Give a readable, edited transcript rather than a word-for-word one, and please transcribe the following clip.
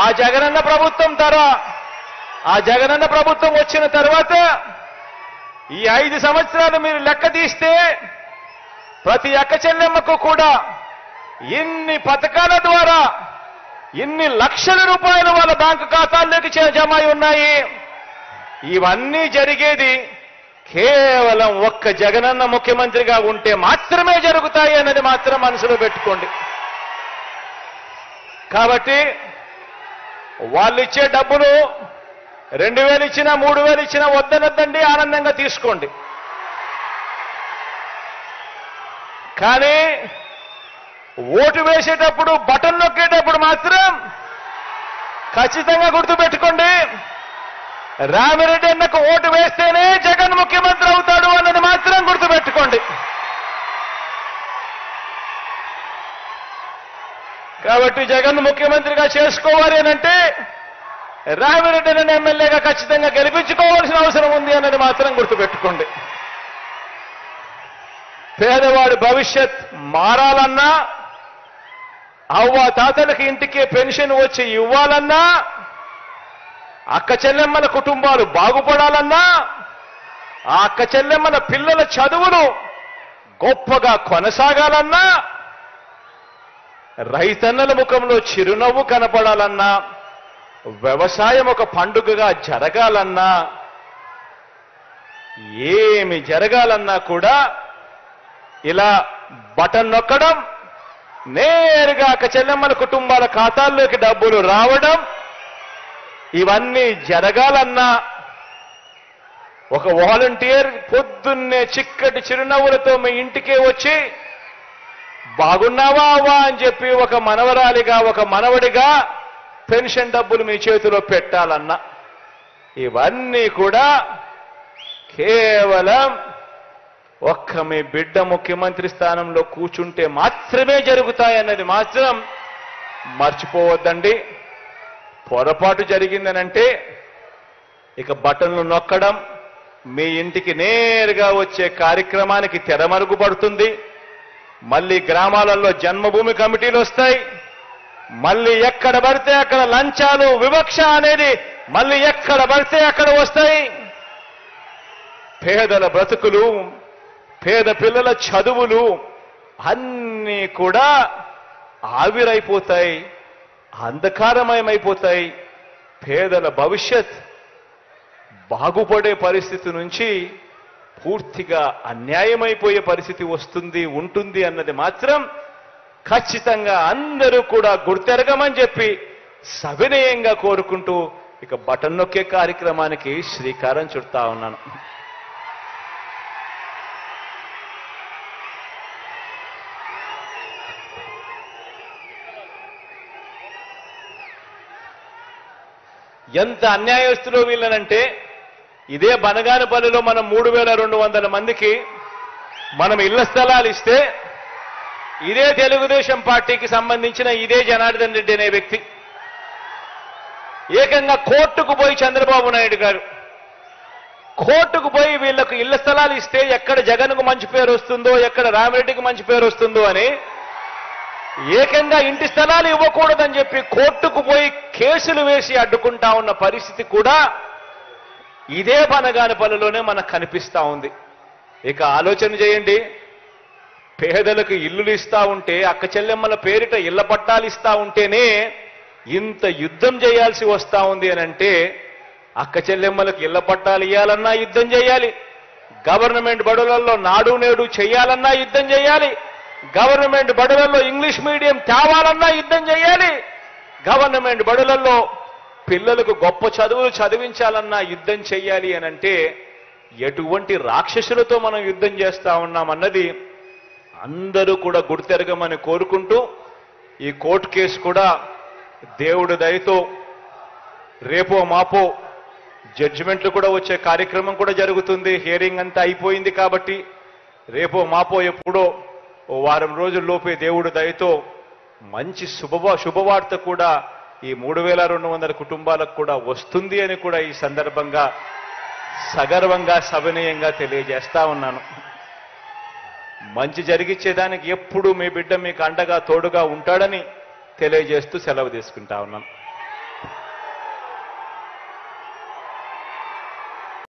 ఆ జగనన్న ప్రభుత్వం వచ్చిన తర్వాత ఈ 5 సంవత్సరాలు మీరు లెక్క తీస్తే ప్రతి అక్క చెల్లెమ్మకు కూడా ఇన్ని పథకాల ద్వారా ఇన్ని లక్షల రూపాయలు వాళ్ళ బ్యాంకు ఖాతాల్లోకి జమ అయి ఉన్నాయి. ఇవన్నీ జరిగేది కేవలం ఒక్క జగనన్న ముఖ్యమంత్రిగా ఉంటే మాత్రమే జరుగుతాయి అన్నది మాత్రం మనసులో పెట్టుకోండి. కాబట్టి వాళ్ళు ఇచ్చే డబ్బులు 2000 ఇచ్చినా 3000 ఇచ్చినా వద్దనొద్దండి, ఆనందంగా తీసుకోండి. కానీ ఓటు వేసేటప్పుడు బటన్ నొక్కేటప్పుడు మాత్రం ఖచ్చితంగా గుర్తుపెట్టుకోండి, రామిరెడ్డి అన్నకు ఓటు వేస్తేనే జగన్ ముఖ్యమంత్రి అవుతాడు అన్నది మాత్రం గుర్తుపెట్టుకోండి. కాబట్టి జగన్ ముఖ్యమంత్రిగా చేసుకోవాలి అనంటే రామిరెడ్డిని ఎమ్మెల్యేగా ఖచ్చితంగా గెలిపించుకోవాల్సిన అవసరం ఉంది అన్నది మాత్రం గుర్తుపెట్టుకోండి. పేదవాడి భవిష్యత్ మారాలన్నా, అవ్వ తాతలకి ఇంటికి పెన్షన్ వచ్చి ఇవ్వాలన్నా, అక్క చెల్లెమ్మల కుటుంబాలు బాగుపడాలన్నా, ఆ అక్క చెల్లెమ్మల పిల్లల చదువులు గొప్పగా కొనసాగాలన్నా, రైతన్నల ముఖంలో చిరునవ్వు కనపడాలన్నా, వ్యవసాయం ఒక పండుగగా జరగాలన్నా, ఏమి జరగాలన్నా కూడా ఇలా బటన్ నొక్కడం, నేరుగా అక్క చెల్లెమ్మల కుటుంబాల ఖాతాల్లోకి డబ్బులు రావడం, ఇవన్నీ జరగాలన్నా ఒక వాలంటీర్ పొద్దున్నే చిక్కటి చిరునవ్వులతో మీ ఇంటికే వచ్చి బాగున్నావా అవ్వా అని చెప్పి ఒక మనవరాలిగా ఒక మనవడిగా పెన్షన్ డబ్బులు మీ చేతిలో పెట్టాలన్నా, ఇవన్నీ కూడా కేవలం ఒక్క మీ బిడ్డ ముఖ్యమంత్రి స్థానంలో కూర్చుంటే మాత్రమే జరుగుతాయన్నది మాత్రం మర్చిపోవద్దండి. పొరపాటు జరిగిందనంటే ఇక బటన్లు నొక్కడం, మీ ఇంటికి నేరుగా వచ్చే కార్యక్రమానికి తెరమరుగుపడుతుంది. మళ్ళీ గ్రామాలలో జన్మభూమి కమిటీలు వస్తాయి. మళ్ళీ ఎక్కడ పడితే అక్కడ లంచాలు, వివక్ష అనేది మళ్ళీ ఎక్కడ పడితే అక్కడ వస్తాయి. పేదల బ్రతుకులు, పేద పిల్లల చదువులు అన్నీ కూడా ఆవిరైపోతాయి, అంధకారమయమైపోతాయి. పేదల భవిష్యత్ బాగుపడే పరిస్థితి నుంచి పూర్తిగా అన్యాయమైపోయే పరిస్థితి ఉంటుంది అన్నది మాత్రం ఖచ్చితంగా అందరూ కూడా గుర్తెరగమని చెప్పి సవినయంగా కోరుకుంటూ ఇక బటన్ నొక్కే కార్యక్రమానికి శ్రీకారం చుడతా ఉన్నాను. ఎంత అన్యాయస్తులో వీళ్ళనంటే, ఇదే బనగానపల్లిలో మనం 3200 మందికి మనం ఇళ్ల స్థలాలు ఇస్తే, ఇదే తెలుగుదేశం పార్టీకి సంబంధించిన ఇదే జనార్దన్ రెడ్డి అనే వ్యక్తి ఏకంగా కోర్టుకు పోయి చంద్రబాబు నాయుడు గారు కోర్టుకు పోయి వీళ్లకు ఇళ్ల స్థలాలు ఇస్తే ఎక్కడ జగన్కు మంచి పేరు వస్తుందో, ఎక్కడ రామిరెడ్డికి మంచి పేరు వస్తుందో అని ఏకంగా ఇంటి స్థలాలు ఇవ్వకూడదని చెప్పి కోర్టుకు పోయి కేసులు వేసి అడ్డుకుంటా ఉన్న పరిస్థితి కూడా ఇదే బనగానపల్లిలోనే మనకు కనిపిస్తా ఉంది. ఇక ఆలోచన చేయండి, పేదలకు ఇల్లులు ఇస్తా ఉంటే, అక్క చెల్లెమ్మల పేరిట ఇళ్ల పట్టాలు ఇస్తా ఉంటేనే ఇంత యుద్ధం చేయాల్సి వస్తా ఉంది అని అంటే, అక్క చెల్లెమ్మలకు ఇళ్ల పట్టాలు ఇవ్వాలన్నా యుద్ధం చేయాలి, గవర్నమెంట్ బడులలో నాడు నేడు చేయాలన్నా యుద్ధం చేయాలి, గవర్నమెంట్ బడులలో ఇంగ్లీష్ మీడియం తేవాలన్నా యుద్ధం చేయాలి, గవర్నమెంట్ బడులలో పిల్లలకు గొప్ప చదువులు చదివించాలన్నా యుద్ధం చేయాలి అని అంటే ఎటువంటి రాక్షసులతో మనం యుద్ధం చేస్తా ఉన్నామన్నది అందరూ కూడా గుర్తెరగమని కోరుకుంటూ, ఈ కోర్టు కేసు కూడా దేవుడి దయతో రేపో మాపో జడ్జిమెంట్లు కూడా వచ్చే కార్యక్రమం కూడా జరుగుతుంది. హియరింగ్ అంతా అయిపోయింది కాబట్టి రేపో మాపో ఎప్పుడో ఓ వారం రోజుల్లోపే దేవుడి దయతో మంచి శుభవార్త కూడా ఈ 3200 కుటుంబాలకు కూడా వస్తుంది అని కూడా ఈ సందర్భంగా సగర్వంగా సవినయంగా తెలియజేస్తా ఉన్నాను. మంచి జరిగిచ్చేదానికి ఎప్పుడు మీ బిడ్డ మీకు అండగా తోడుగా ఉంటాడని తెలియజేస్తూ సెలవు తీసుకుంటా ఉన్నాను.